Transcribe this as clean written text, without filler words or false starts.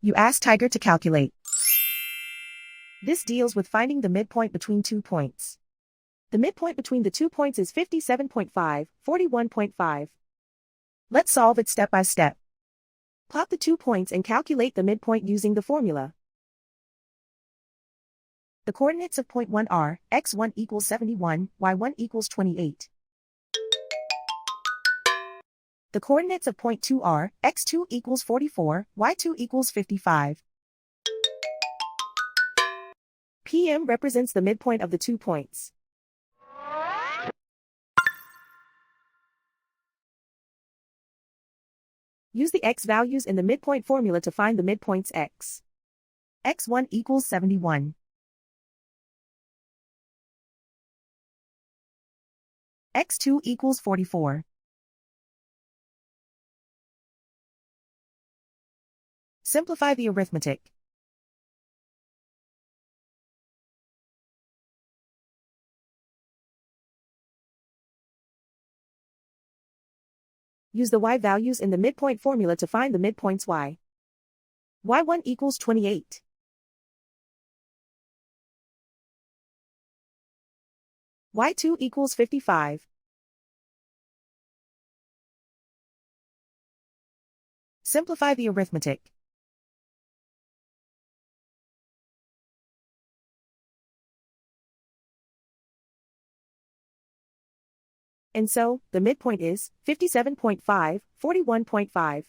You ask Tiger to calculate. This deals with finding the midpoint between 2 points. The midpoint between the 2 points is 57.5, 41.5. Let's solve it step by step. Plot the 2 points and calculate the midpoint using the formula. The coordinates of point 1 are x1 equals 71, y1 equals 28. The coordinates of point 2 are x2 equals 44, y2 equals 55. PM represents the midpoint of the 2 points. Use the x values in the midpoint formula to find the midpoints x. x1 equals 71. x2 equals 44. Simplify the arithmetic. Use the y values in the midpoint formula to find the midpoints y. y1 equals 28. y2 equals 55. Simplify the arithmetic. And so, the midpoint is 57.5, 41.5.